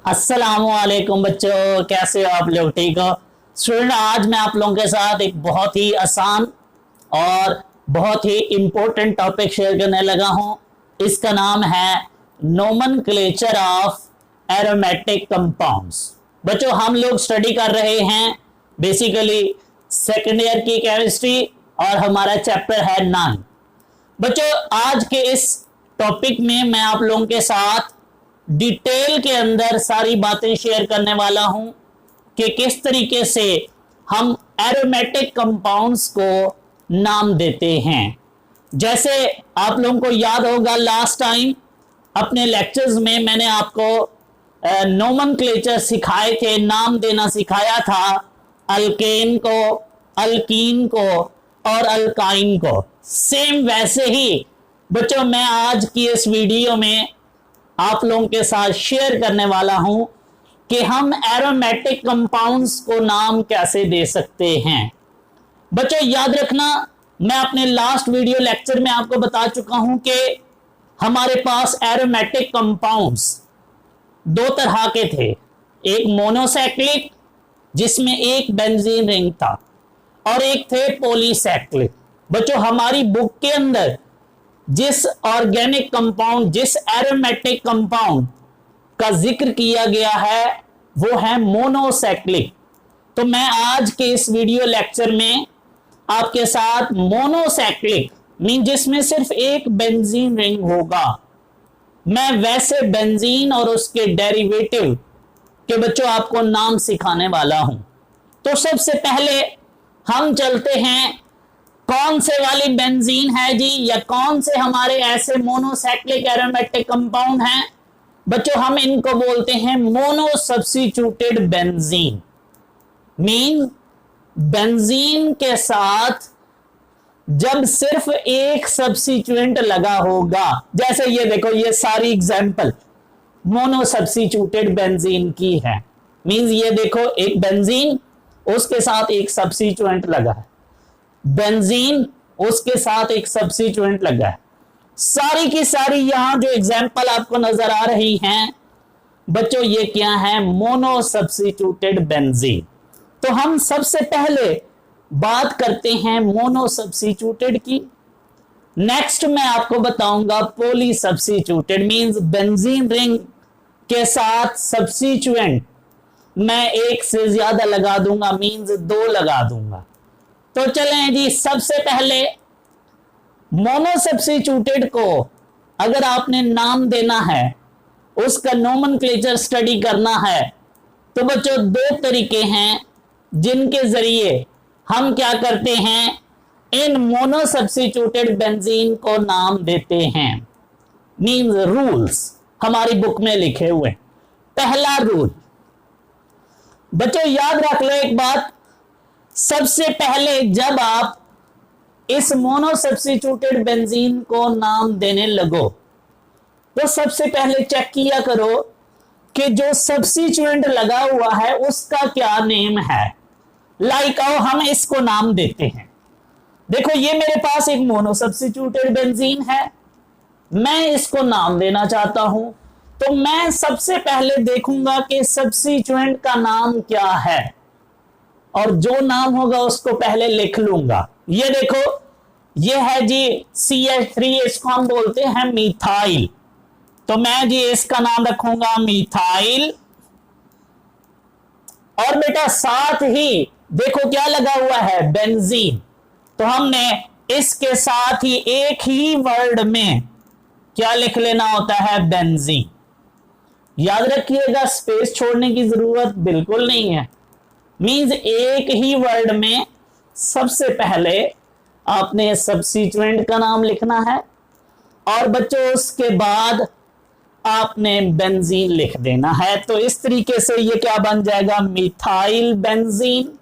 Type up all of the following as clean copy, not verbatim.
अस्सलामुअलैकुम बच्चों, कैसे हो आप लोग? ठीक हो स्टूडेंट? आज मैं आप लोगों के साथ एक बहुत ही आसान और बहुत ही इम्पोर्टेंट टॉपिक शेयर करने लगा हूं। इसका नाम है नोमेनक्लेचर ऑफ एरोमेटिक कंपाउंड्स। बच्चों, हम लोग स्टडी कर रहे हैं बेसिकली सेकेंड ईयर की केमिस्ट्री और हमारा चैप्टर है 9। बच्चों, आज के इस टॉपिक में मैं आप लोगों के साथ डिटेल के अंदर सारी बातें शेयर करने वाला हूं कि किस तरीके से हम एरोमेटिक कंपाउंड्स को नाम देते हैं। जैसे आप लोगों को याद होगा, लास्ट टाइम अपने लेक्चर्स में मैंने आपको नोमेनक्लेचर सिखाए थे, नाम देना सिखाया था अल्केन को, अल्कीन को और अल्काइन को। सेम वैसे ही बच्चों मैं आज की इस वीडियो में आप लोगों के साथ शेयर करने वाला हूं कि हम एरोमेटिक कंपाउंड्स को नाम कैसे दे सकते हैं। बच्चों याद रखना, मैं अपने लास्ट वीडियो लेक्चर में आपको बता चुका हूं कि हमारे पास एरोमेटिक कंपाउंड्स दो तरह के थे। एक मोनोसाइक्लिक जिसमें एक बेंजीन रिंग था और एक थे पॉलीसाइक्लिक। बच्चों हमारी बुक के अंदर जिस ऑर्गेनिक कंपाउंड, जिस एरोमेटिक कंपाउंड का जिक्र किया गया है वो है मोनोसाइक्लिक। तो मैं आज के इस वीडियो लेक्चर में आपके साथ मोनोसाइक्लिक मीन जिसमें सिर्फ एक बेंजीन रिंग होगा, मैं वैसे बेंजीन और उसके डेरिवेटिव के बच्चों आपको नाम सिखाने वाला हूं। तो सबसे पहले हम चलते हैं कौन से वाली बेंजीन है जी, या कौन से हमारे ऐसे मोनोसाइक्लिक एरोमेटिक कंपाउंड हैं। बच्चों हम इनको बोलते हैं mono substituted benzene. Mean benzene के साथ जब सिर्फ एक सब्स्टिट्यूएंट लगा होगा। जैसे ये देखो, ये सारी एग्जांपल मोनो सब्स्टिट्यूटेड बेंजीन की है। मींस ये देखो, एक बेंजीन उसके साथ एक सब्स्टिट्यूएंट लगा है, बेंजीन उसके साथ एक सब्स्टिट्यूएंट लगा है। सारी की सारी यहां जो एग्जांपल आपको नजर आ रही हैं बच्चों, ये क्या है? Mono substituted benzene. तो हम सबसे पहले बात करते हैं मोनो सब्स्टिट्यूटेड की। नेक्स्ट मैं आपको बताऊंगा poly substituted, means benzene ring के साथ सब्स्टिट्यूएंट मैं एक से ज्यादा लगा दूंगा, मींस दो लगा दूंगा। तो चलें जी, सबसे पहले मोनो सब्स्टिट्यूटेड को अगर आपने नाम देना है, उसका नोमेनक्लेचर स्टडी करना है, तो बच्चों दो तरीके हैं जिनके जरिए हम क्या करते हैं, इन मोनो सब्स्टिट्यूटेड बेंजीन को नाम देते हैं। मींस रूल्स हमारी बुक में लिखे हुए। पहला रूल बच्चों याद रख लो एक बात, सबसे पहले जब आप इस मोनो सब्स्टिट्यूटेड बेंजीन को नाम देने लगो तो सबसे पहले चेक किया करो कि जो सब्स्टिट्यूएंट लगा हुआ है उसका क्या नेम है। लाइक आओ हम इसको नाम देते हैं। देखो ये मेरे पास एक मोनो सब्स्टिट्यूटेड बेंजीन है, मैं इसको नाम देना चाहता हूं, तो मैं सबसे पहले देखूंगा कि सब्स्टिट्यूएंट का नाम क्या है और जो नाम होगा उसको पहले लिख लूंगा। ये देखो, ये है जी CH3, इसको हम बोलते हैं मिथाइल। तो मैं जी इसका नाम रखूंगा मिथाइल। और बेटा साथ ही देखो क्या लगा हुआ है, बेंजीन। तो हमने इसके साथ ही एक ही वर्ड में क्या लिख लेना होता है, बेंजीन। याद रखिएगा, स्पेस छोड़ने की जरूरत बिल्कुल नहीं है। मींस एक ही वर्ड में सबसे पहले आपने सब्स्टिट्यूएंट का नाम लिखना है और बच्चों उसके बाद आपने बेंजीन लिख देना है। तो इस तरीके से ये क्या बन जाएगा, मिथाइल बेंजीन।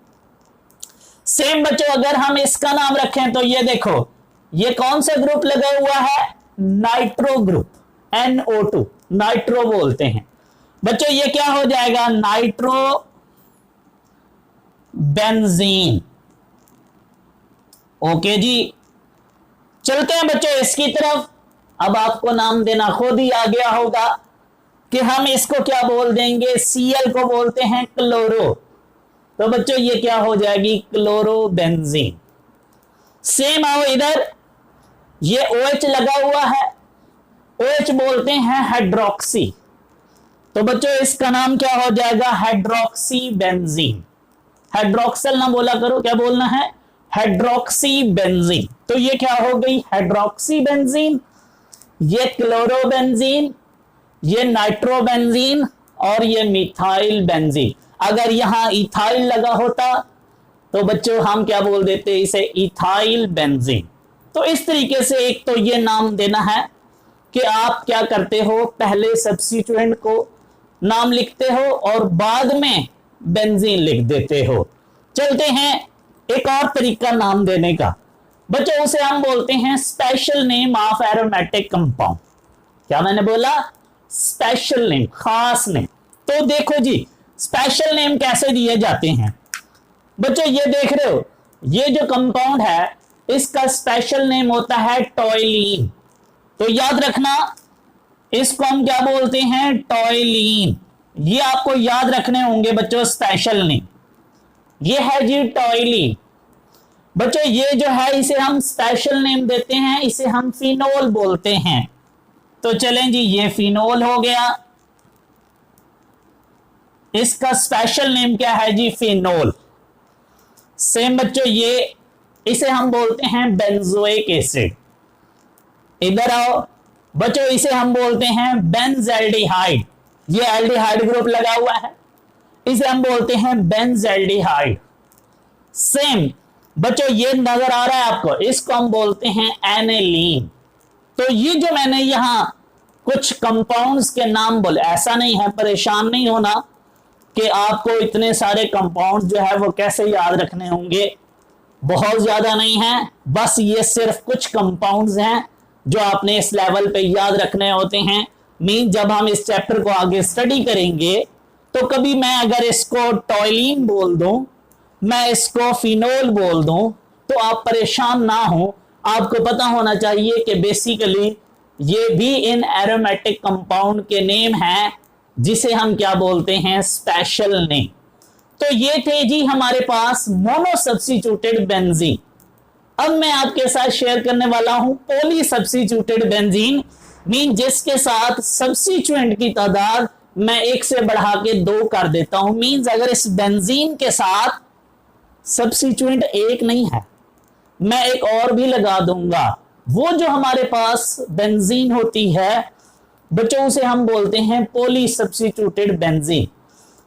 सेम बच्चों अगर हम इसका नाम रखें तो ये देखो, ये कौन सा ग्रुप लगा हुआ है, नाइट्रो ग्रुप, NO2 नाइट्रो बोलते हैं। बच्चों ये क्या हो जाएगा, नाइट्रो बेंजीन। ओके जी, चलते हैं बच्चों इसकी तरफ। अब आपको नाम देना खुद ही आ गया होगा कि हम इसको क्या बोल देंगे, Cl को बोलते हैं क्लोरो, तो बच्चों ये क्या हो जाएगी, क्लोरोबेंजीन। सेम आओ इधर, ये OH लगा हुआ है, OH बोलते हैं हाइड्रोक्सी, तो बच्चों इसका नाम क्या हो जाएगा, हाइड्रोक्सी बेंजीन। हाइड्रोक्सल ना बोला करो, क्या बोलना है, हाइड्रोक्सी बेंजीन। तो ये क्या हो गई, हाइड्रोक्सी बेंजीन, ये क्लोरोबेंजीन, ये नाइट्रोबेंजीन और ये मिथाइल बेंजीन। अगर यहां इथाइल लगा होता तो बच्चों हम क्या बोल देते, इसे इथाइल बेंजीन। तो इस तरीके से एक तो ये नाम देना है कि आप क्या करते हो, पहले सब्स्टिट्यूएंट को नाम लिखते हो और बाद में बेंजीन लिख देते हो। चलते हैं एक और तरीका नाम देने का बच्चों, उसे हम बोलते हैं special name of aromatic compound. क्या मैंने बोला, स्पेशल नेम, खास नेम। तो देखो जी स्पेशल नेम कैसे दिए जाते हैं बच्चों, ये देख रहे हो, ये जो कंपाउंड है इसका स्पेशल नेम होता है टॉयलीन। तो याद रखना इसको हम क्या बोलते हैं, टॉयलीन। ये आपको याद रखने होंगे बच्चों स्पेशल नेम। ये है जी टॉयलीन। बच्चों ये जो है इसे हम स्पेशल नेम देते हैं, इसे हम फिनोल बोलते हैं। तो चलें जी, ये फिनोल हो गया, इसका स्पेशल नेम क्या है जी, फिनोल। सेम बच्चों ये, इसे हम बोलते हैं बेंजोइक एसिड। इधर आओ बच्चों, इसे हम बोलते हैं बेंजल्डिहाइड। ये एल्डिहाइड ग्रुप लगा हुआ है, इसे हम बोलते हैं बेंजल्डिहाइड। सेम बच्चों ये नजर आ रहा है आपको, इसको हम बोलते हैं एनेलीन। तो ये जो मैंने यहां कुछ कंपाउंड्स के नाम बोले, ऐसा नहीं है, परेशान नहीं होना कि आपको इतने सारे कंपाउंड्स जो है वो कैसे याद रखने होंगे, बहुत ज्यादा नहीं है, बस ये सिर्फ कुछ कंपाउंड्स हैं जो आपने इस लेवल पे याद रखने होते हैं। मीन जब हम इस चैप्टर को आगे स्टडी करेंगे तो कभी मैं अगर इसको टॉयलीन बोल दूं, मैं इसको फिनोल बोल दूं, तो आप परेशान ना हो। आपको पता होना चाहिए कि बेसिकली ये भी इन एरोमेटिक कंपाउंड के नेम हैं जिसे हम क्या बोलते हैं, स्पेशल नेम। तो ये थे जी हमारे पास मोनो सब्स्टिट्यूटेड बेंजीन। अब मैं आपके साथ शेयर करने वाला हूं पॉली सब्स्टिट्यूटेड बेंजीन, मीन जिसके साथ सब्स्टिट्यूएंट की तादाद मैं 1 से बढ़ा के 2 कर देता हूं। मीन्स अगर इस बेंजीन के साथ सब्स्टिट्यूएंट एक नहीं है, मैं एक और भी लगा दूंगा, वो जो हमारे पास बेंजीन होती है बच्चों उसे हम बोलते हैं पॉली सब्स्टिट्यूटेड बेंजीन।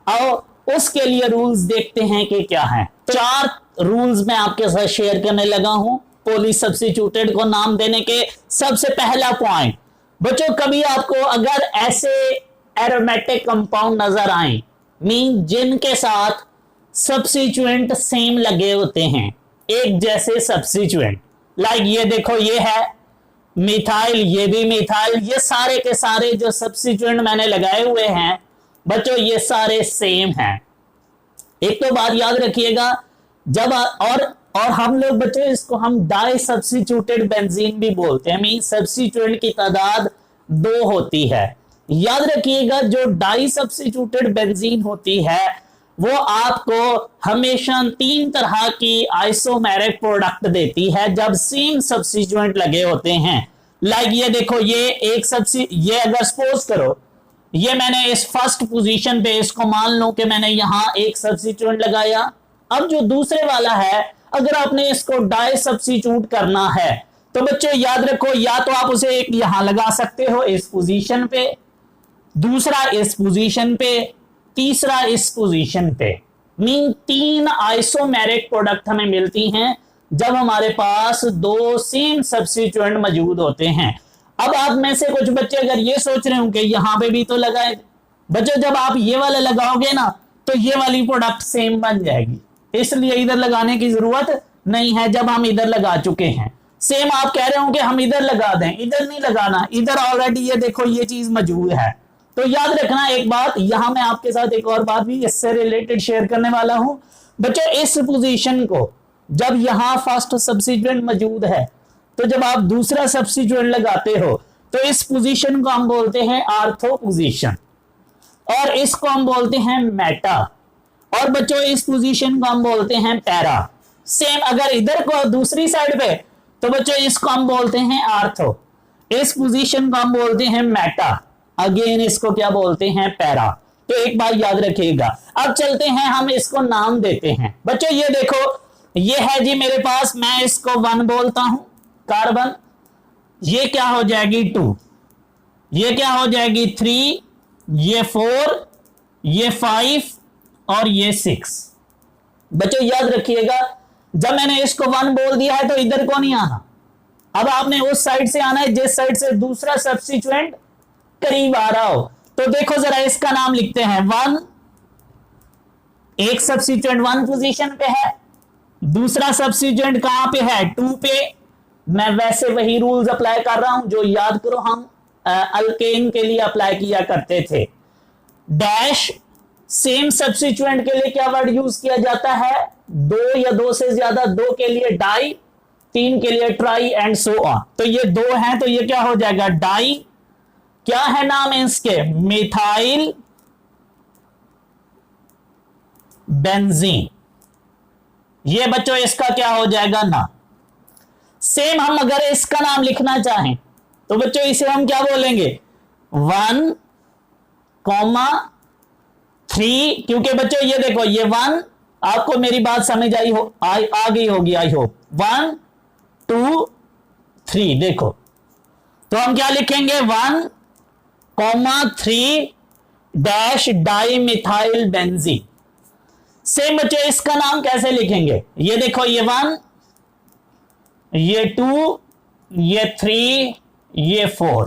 आओ उसके लिए रूल्स देखते हैं कि क्या है। 4 रूल्स मैं आपके साथ शेयर करने लगा हूं पॉली सब्स्टिट्यूटेड को नाम देने के। सबसे पहला पॉइंट बच्चों, कभी आपको अगर ऐसे एरोमेटिक कंपाउंड नजर आए, मीन जिनके साथ सब्स्टिट्यूएंट सेम लगे होते हैं, एक जैसे सब्स्टिट्यूएंट, लाइक ये देखो ये है मिथाइल, ये भी मिथाइल, ये सारे के सारे जो सब्स्टिट्यूएंट मैंने लगाए हुए हैं बच्चों ये सारे सेम हैं। एक तो बात याद रखिएगा, जब और हम लोग बच्चों इसको हम डाई सब्स्टिट्यूटेड बेंजीन भी बोलते हैं, मीन सब्स्टिट्यूएंट की तादाद 2 होती है। याद रखिएगा जो डाई सब्स्टिट्यूटेड बेंजीन होती है वो आपको हमेशा 3 तरह की आइसोमेरिक प्रोडक्ट देती है जब सेम सब्स्टिट्यूएंट लगे होते हैं। लाइक ये देखो, ये अगर सपोज करो ये मैंने इस फर्स्ट पोजीशन पे इसको मान लो कि मैंने यहां एक सब्स्टिट्यूएंट लगाया। अब जो दूसरे वाला है अगर आपने इसको डाई सब्स्टिट्यूट करना है तो बच्चों याद रखो, या तो आप उसे एक यहां लगा सकते हो इस पोजीशन पे, दूसरा इस पोजीशन पे, तीसरा इस पोजीशन पे। मीन 3 आइसोमेरिक प्रोडक्ट हमें मिलती हैं जब हमारे पास 2 सेम सब्स्टिट्यूएंट मौजूद होते हैं। अब आप में से कुछ बच्चे अगर ये सोच रहे हो कि यहां पे भी तो लगाए, बच्चों जब आप ये वाले लगाओगे ना तो ये वाली प्रोडक्ट सेम बन जाएगी, इसलिए इधर लगाने की जरूरत नहीं है जब हम इधर लगा चुके हैं। सेम आप कह रहे हो कि हम इधर लगा दें, इधर नहीं लगाना, इधर ऑलरेडी ये देखो ये चीज मौजूद है। तो याद रखना एक बात, यहां मैं आपके साथ एक और बात भी इससे रिलेटेड शेयर करने वाला हूं बच्चों। इस पोजीशन को जब यहां फर्स्ट सब्स्टिट्यूएंट मौजूद है तो जब आप दूसरा सब्स्टिट्यूएंट लगाते हो तो इस पोजीशन को हम बोलते हैं आर्थो पोजीशन। और इसको हम बोलते हैं मेटा, और बच्चों इस पोजीशन को हम बोलते हैं पैरा। सेम अगर इधर को दूसरी साइड पे, तो बच्चों इसको हम बोलते हैं आर्थो, इस पोजीशन को हम बोलते हैं मेटा, अगेन इसको क्या बोलते हैं पैरा। तो एक बात याद रखिएगा। अब चलते हैं, हम इसको नाम देते हैं। बच्चों ये देखो, ये है जी मेरे पास, मैं इसको 1 बोलता हूं कार्बन, ये क्या हो जाएगी 2, ये क्या हो जाएगी 3, ये 4, ये 5 और ये 6। बच्चों याद रखिएगा, जब मैंने इसको 1 बोल दिया है तो इधर को नहीं आना, अब आपने उस साइड से आना है जिस साइड से दूसरा सब्स्टिट्यूएंट करीब आ रहा हो। तो देखो जरा, इसका नाम लिखते हैं 1, एक सब्स्टिट्यूएंट 1 पोजीशन पे है, दूसरा सब्स्टिट्यूएंट कहां पे है 2 पे। मैं वैसे वही रूल्स अप्लाई कर रहा हूं जो याद करो हम अल्केन के लिए अप्लाई किया करते थे। डैश, सेम सब्स्टिट्यूएंट के लिए क्या वर्ड यूज किया जाता है, 2 या 2 से ज्यादा, 2 के लिए डाई, 3 के लिए ट्राई एंड सो ऑन। तो ये 2 हैं, तो ये क्या हो जाएगा डाई, क्या है नाम इसके, मिथाइल बेंजीन। ये बच्चों इसका क्या हो जाएगा ना। सेम हम अगर इसका नाम लिखना चाहें तो बच्चों इसे हम क्या बोलेंगे 1, 3, क्योंकि बच्चों ये देखो ये 1, आपको मेरी बात समझ आई हो, आ गई होगी आई होप। 1, 2, 3 देखो, तो हम क्या लिखेंगे 1, 3 dash di methyl benzene. Same बच्चों इसका नाम कैसे लिखेंगे, ये देखो ये 1, ये 2, ये 3, ये 4।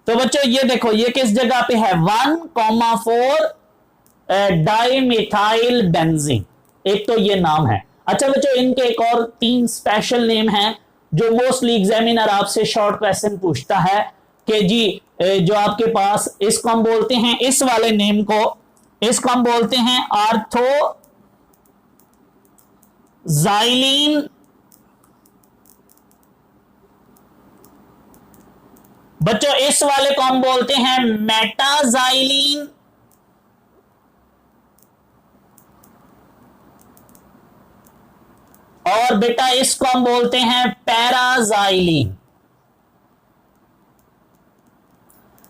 तो बच्चों ये देखो ये किस जगह पे है 1, 4 डाई मिथाइल बेंजीन, एक तो ये नाम है। अच्छा बच्चों इनके एक और 3 स्पेशल नेम हैं जो मोस्टली एग्जामिनर आपसे शॉर्ट क्वेश्चन पूछता है कि जी जो आपके पास, इसको हम बोलते हैं, इस वाले नेम को, इसको हम बोलते हैं आर्थो जाइलिन, बच्चों इस वाले को हम बोलते हैं मेटाजाइलिन, और बेटा इसको हम बोलते हैं पैराजाइलिन।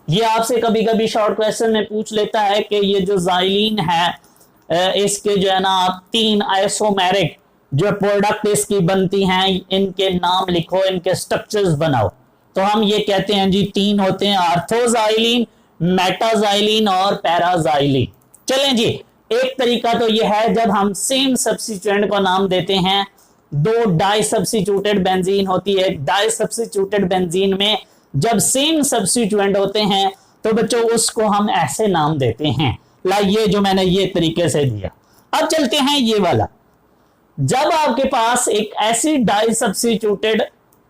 ये आपसे कभी कभी शॉर्ट क्वेश्चन में पूछ लेता है कि ये जो जाइलिन है इसके जो है ना आप 3 आइसोमेरिक जो प्रोडक्ट इसकी बनती हैं इनके नाम लिखो, इनके स्ट्रक्चर्स बनाओ। तो हम ये कहते हैं जी 3 होते हैं, आर्थोजाइलिन, मेटाजाइलिन और पैराजाइलिन। चलें जी, एक तरीका तो ये है जब हम सेम सब्स्टिट्यूएंट को नाम देते हैं, 2 डाई सब्स्टिट्यूटेड बेंजीन होती है, डाई सब्स्टिट्यूटेड बेंजीन में जब सेम सब्स्टिट्यूएंट होते हैं तो बच्चों उसको हम ऐसे नाम देते हैं, लाइक ये जो मैंने ये तरीके से दिया। अब चलते हैं ये वाला, जब आपके पास एक ऐसी डाई सब्स्टिट्यूटेड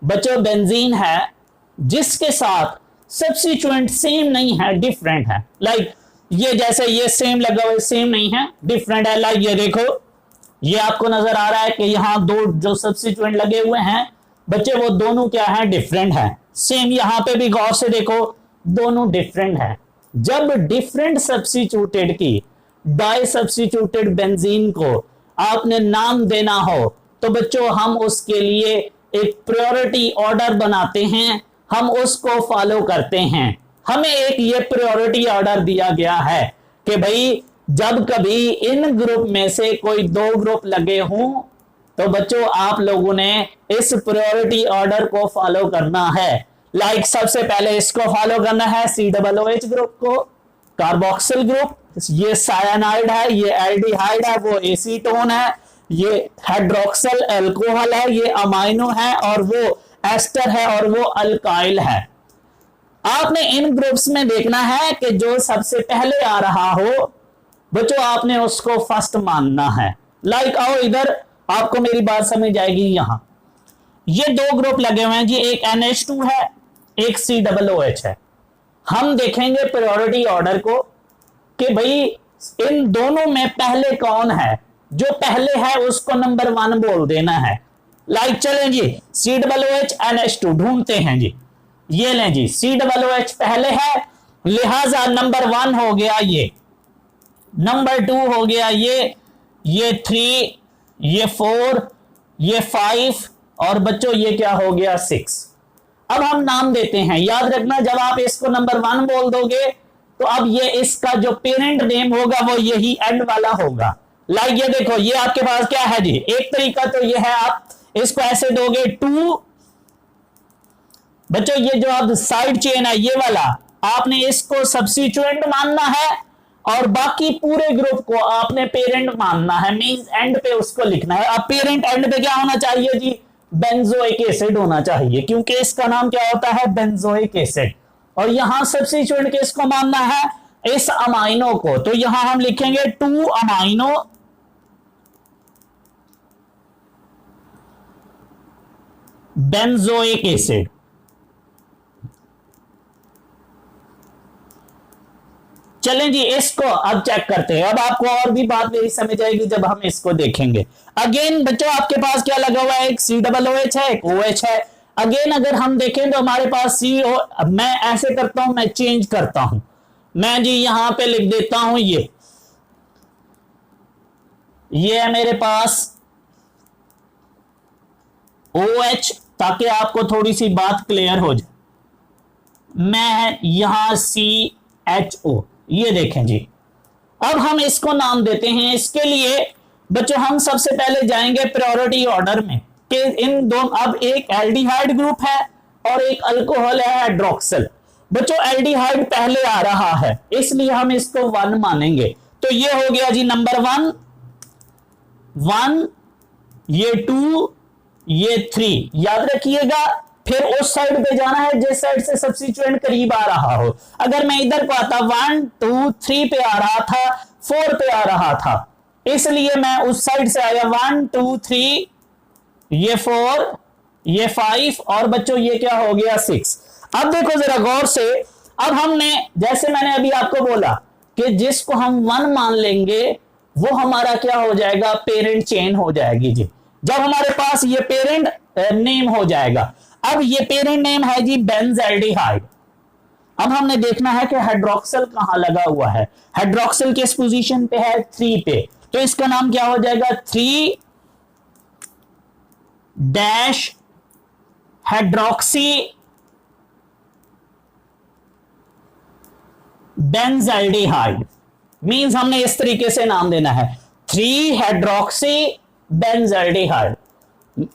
बच्चों बेंजीन है जिसके साथ सब्स्टिट्यूएंट सेम नहीं है, डिफरेंट है, लाइक ये जैसे ये सेम लगा हुआ सेम नहीं है, डिफरेंट है। लाइक ये देखो, ये आपको नजर आ रहा है कि यहां 2 जो सब्स्टिट्यूएंट लगे हुए हैं बच्चे वो दोनों क्या है, डिफरेंट है। सेम यहां पे भी गौर से देखो, दोनों डिफरेंट है। जब डिफरेंट सब्स्टिट्यूटेड की डाई सब्स्टिट्यूटेड बेंजीन को आपने नाम देना हो तो बच्चों हम उसके लिए एक प्रायोरिटी ऑर्डर बनाते हैं, हम उसको फॉलो करते हैं। हमें एक ये प्रायोरिटी ऑर्डर दिया गया है कि भाई जब कभी इन ग्रुप में से कोई 2 ग्रुप लगे हों तो बच्चों आप लोगों ने इस प्रायोरिटी ऑर्डर को फॉलो करना है। लाइक सबसे पहले इसको फॉलो करना है, COOH ग्रुप को, कार्बोक्सिल ग्रुप, ये सायानाइड है, ये एल्डिहाइड है, वो एसीटोन है, ये हाइड्रोक्सिल अल्कोहल है, ये अमाइनो है, और वो एस्टर है, और वो अल्काइल है। आपने इन ग्रुप्स में देखना है कि जो सबसे पहले आ रहा हो बच्चों आपने उसको फर्स्ट मानना है। लाइक आओ इधर, आपको मेरी बात समझ आएगी। यहां ये 2 ग्रुप लगे हुए हैं जी, एक NH2 है, एक COOH है। हम देखेंगे प्रायोरिटी ऑर्डर को कि भाई इन दोनों में पहले कौन है, जो पहले है उसको नंबर 1 बोल देना है। लाइक चलें जी, COOH NH2 ढूंढते हैं जी, ये लें जी, COOH पहले है, लिहाजा नंबर 1 हो गया ये। नंबर 2 हो गया ये 3, ये 4, ये 5 और बच्चों ये क्या हो गया 6। अब हम नाम देते हैं, याद रखना जब आप इसको नंबर 1 बोल दोगे तो अब ये इसका जो पेरेंट नेम होगा वो यही एंड वाला होगा। लाइक ये देखो, ये आपके पास क्या है जी, एक तरीका तो ये है आप इसको ऐसे दोगे 2। बच्चों ये जो आप साइड चेन है ये वाला, आपने इसको सब्स्टिट्यूएंट मानना है और बाकी पूरे ग्रुप को आपने पेरेंट मानना है, मींस एंड पे उसको लिखना है। अब पेरेंट एंड पे क्या होना चाहिए जी, बेंजोइक एसिड होना चाहिए, क्योंकि इसका नाम क्या होता है, बेंजोइक एसिड। और यहां सब्स्टिट्यूएंट किसको मानना है, इस अमाइनो को, तो यहां हम लिखेंगे 2 अमाइनो बेंजोइक एसिड। चलें जी, इसको अब चेक करते हैं। अब आपको और भी बात मेरी समझ आएगी जब हम इसको देखेंगे। अगेन बच्चों आपके पास क्या लगा हुआ है, एक COOH है, एक OH है। अगेन अगर हम देखें तो हमारे पास CO, मैं ऐसे करता हूं, मैं चेंज करता हूं, मैं जी यहां पे लिख देता हूं ये है मेरे पास OH, ताकि आपको थोड़ी सी बात क्लियर हो जाए। मैं यहां CHO, ये देखें जी। अब हम इसको नाम देते हैं। इसके लिए बच्चों हम सबसे पहले जाएंगे प्रायोरिटी ऑर्डर में कि इन दोनों, अब एक एल्डिहाइड ग्रुप है और एक अल्कोहल है हाइड्रोक्सिल। बच्चों एल्डिहाइड पहले आ रहा है इसलिए हम इसको 1 मानेंगे, तो ये हो गया जी नंबर 1, ये 2, ये 3, याद रखिएगा। फिर उस साइड पे जाना है जिस साइड से सब्स्टिट्यूएंट करीब आ रहा हो। अगर मैं इधर को आता 1 2 3 पे आ रहा था, 4 पे आ रहा था, इसलिए मैं उस साइड से आया 1 2 3, ये 4, ये 5 और बच्चों ये क्या हो गया 6। अब देखो जरा गौर से, अब हमने जैसे मैंने अभी आपको बोला कि जिसको हम 1 मान लेंगे वो हमारा क्या हो जाएगा, पेरेंट चेन हो जाएगी जी, जब हमारे पास ये पेरेंट नेम हो जाएगा। अब ये पेरेंट नेम है जी बेंजल्डिहाइड। अब हमने देखना है कि हाइड्रोक्सिल कहां लगा हुआ है। हाइड्रोक्सिल किस पोजीशन पे है, 3 पे, तो इसका नाम क्या हो जाएगा 3 डैश हाइड्रोक्सी बेंजल्डिहाइड। मींस हमने इस तरीके से नाम देना है 3 हाइड्रोक्सी बेंजल्डिहाइड।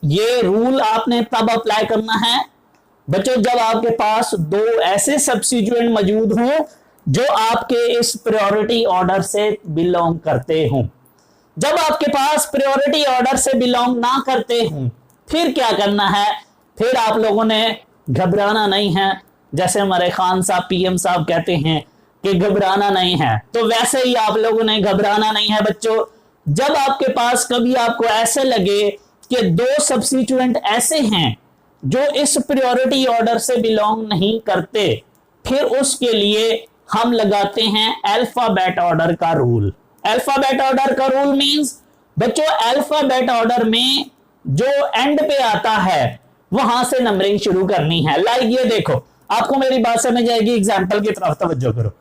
ये रूल आपने तब अप्लाई करना है बच्चों जब आपके पास 2 ऐसे सब्स्टिट्यूएंट मौजूद हों जो आपके इस प्रायोरिटी ऑर्डर से बिलोंग करते हों। जब आपके पास प्रायोरिटी ऑर्डर से बिलोंग ना करते हों फिर क्या करना है, फिर आप लोगों ने घबराना नहीं है। जैसे हमारे खान साहब PM साहब कहते हैं कि घबराना नहीं है, तो वैसे ही आप लोगों ने घबराना नहीं है बच्चों। जब आपके पास कभी आपको ऐसे लगे कि 2 सब्स्टिट्यूएंट ऐसे हैं जो इस प्रायोरिटी ऑर्डर से बिलोंग नहीं करते, फिर उसके लिए हम लगाते हैं अल्फाबेट ऑर्डर का रूल। अल्फाबेट ऑर्डर का रूल मींस बच्चों अल्फाबेट ऑर्डर में जो एंड पे आता है वहां से नंबरिंग शुरू करनी है। लाइक ये देखो, आपको मेरी बात समझ आएगी, एग्जांपल की तरफ तवज्जो करो।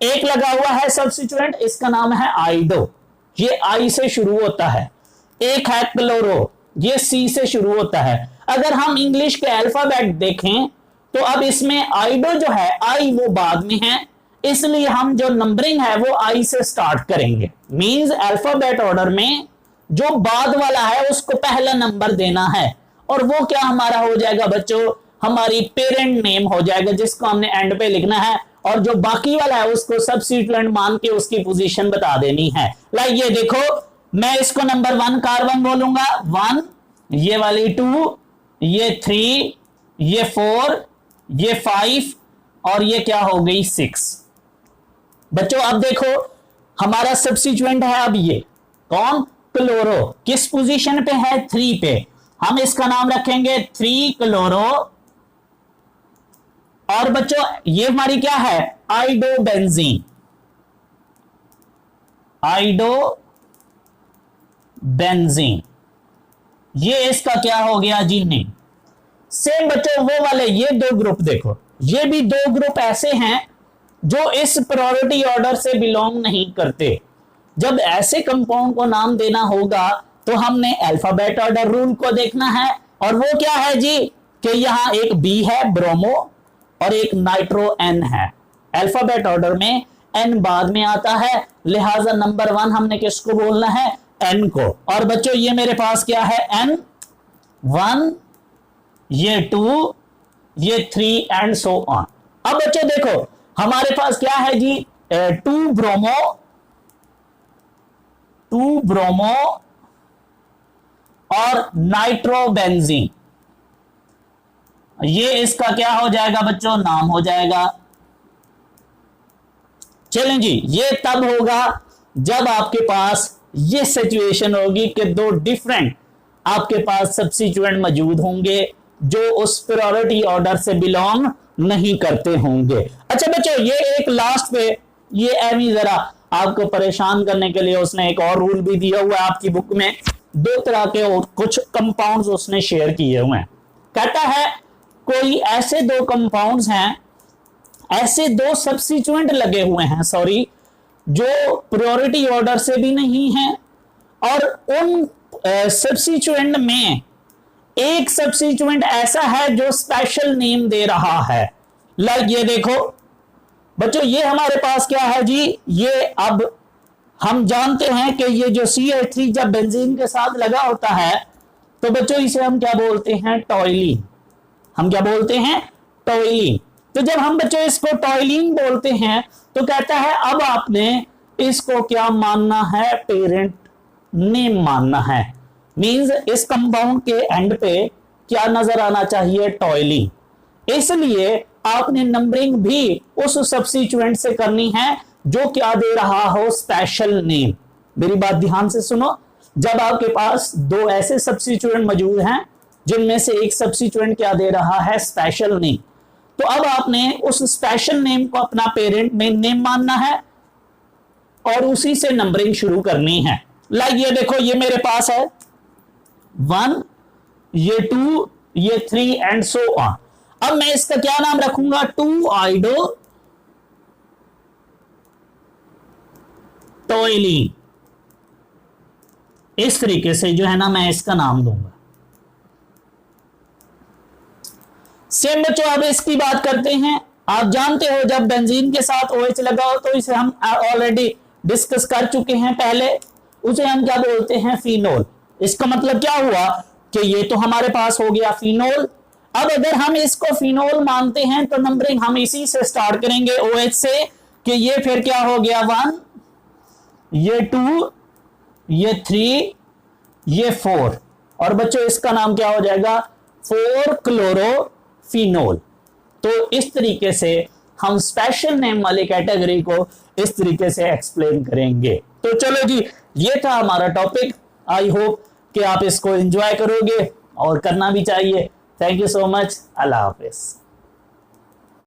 एक लगा हुआ है सब्स्टिट्यूएंट, इसका नाम है आइडो, ये आई से शुरू होता है। एक है क्लोरो, ये C से शुरू होता है। अगर हम इंग्लिश के अल्फाबेट देखें तो अब इसमें आइडो जो है, आई वो बाद में है, इसलिए हम जो नंबरिंग है वो आई से स्टार्ट करेंगे। मींस अल्फाबेट ऑर्डर में जो बाद वाला है उसको पहला नंबर देना है, और वो क्या हमारा हो जाएगा बच्चों, हमारी पेरेंट नेम हो जाएगा जिसको हमने एंड पे लिखना है, और जो बाकी वाला है उसको सब्स्टिट्यूएंट मान के उसकी पोजीशन बता देनी है। लाइक ये देखो, मैं इसको नंबर 1 कार्बन बोलूंगा 1, ये वाली 2, ये 3, ये 4, ये 5 और ये क्या हो गई 6। बच्चों अब देखो हमारा सब्स्टिट्यूएंट है अब ये कौन, क्लोरो, किस पोजीशन पे है 3 पे, हम इसका नाम रखेंगे 3 क्लोरो। और बच्चों ये हमारी क्या है, आइडोबेंजीन, आइडोबेंजीन, ये इसका क्या हो गया जी नेम। सेम बच्चों वो वाले ये 2 ग्रुप देखो, ये भी 2 ग्रुप ऐसे हैं जो इस प्रायोरिटी ऑर्डर से बिलोंग नहीं करते। जब ऐसे कंपाउंड को नाम देना होगा तो हमने अल्फाबेट ऑर्डर रूल को देखना है, और वो क्या है जी कि यहां एक बी है ब्रोमो और एक नाइट्रो एन है। अल्फाबेट ऑर्डर में एन बाद में आता है, लिहाजा नंबर 1 हमने किसको बोलना है, एन को। और बच्चों ये मेरे पास क्या है, एन 1, ये 2, ये 3 एंड सो ऑन। अब बच्चों देखो हमारे पास क्या है जी, 2 ब्रोमो और नाइट्रोबेंजीन, ये इसका क्या हो जाएगा बच्चों, नाम हो जाएगा। चलें जी, ये तब होगा जब आपके पास ये सिचुएशन होगी कि दो डिफरेंट आपके पास सब्स्टिट्यूएंट मौजूद होंगे जो उस प्रायोरिटी ऑर्डर से बिलोंग नहीं करते होंगे। अच्छा बच्चों, ये एक लास्ट पे ये एमी जरा आपको परेशान करने के लिए उसने एक और रूल भी दिया हुआ है आपकी बुक में। 2 तरह के और कुछ कंपाउंड्स उसने शेयर किए हुए हैं। कहता है कोई ऐसे 2 कंपाउंड्स हैं, ऐसे 2 सब्स्टिट्यूएंट लगे हुए हैं सॉरी, जो प्रायोरिटी ऑर्डर से भी नहीं है, और उन सब्स्टिट्यूएंट में एक सब्स्टिट्यूएंट ऐसा है जो स्पेशल नेम दे रहा है। लाइक ये देखो बच्चों, ये हमारे पास क्या है जी, ये अब हम जानते हैं कि ये जो CH3 जब बेंजीन के साथ लगा होता है तो बच्चों इसे हम क्या बोलते हैं, टॉयलीन। हम क्या बोलते हैं, टॉयलीन। तो जब हम बच्चों इसको टॉयलीन बोलते हैं तो कहता है अब आपने इसको क्या मानना है, पेरेंट नेम मानना है। मींस इस कंपाउंड के एंड पे क्या नजर आना चाहिए, टॉयलीन। इसलिए आपने नंबरिंग भी उस सब्स्टिट्यूएंट से करनी है जो क्या दे रहा हो, स्पेशल नेम। मेरी बात ध्यान से सुनो, जब आपके पास 2 ऐसे सब्स्टिट्यूएंट मौजूद हैं जिनमें से एक सब्स्टिट्यूएंट क्या दे रहा है, स्पेशल नेम, तो अब आपने उस स्पेशल नेम को अपना पेरेंट नेम मानना है और उसी से नंबरिंग शुरू करनी है। लाइक ये देखो, ये मेरे पास है 1, ये 2, ये 3 एंड सो ऑन। अब मैं इसका क्या नाम रखूंगा, 2 आइडो टॉयलीन। इस तरीके से जो है ना मैं इसका नाम दूंगा। सेम बच्चों अब इसकी बात करते हैं। आप जानते हो जब बेंजीन के साथ OH लगा हो तो इसे हम ऑलरेडी डिस्कस कर चुके हैं पहले, उसे हम क्या बोलते हैं, फिनोल। इसका मतलब क्या हुआ कि ये तो हमारे पास हो गया फिनोल। अब अगर हम इसको फिनोल मानते हैं तो नंबरिंग हम इसी से स्टार्ट करेंगे, OH से, कि ये फिर क्या हो गया, 1, ये 2, ये 3, ये 4, और बच्चों इसका नाम क्या हो जाएगा, 4 क्लोरोफिनोल। तो इस तरीके से हम स्पेशल नेम वाली कैटेगरी को इस तरीके से एक्सप्लेन करेंगे। तो चलो जी, ये था हमारा टॉपिक। आई होप कि आप इसको एंजॉय करोगे और करना भी चाहिए। Thank you so much. Allah Hafiz.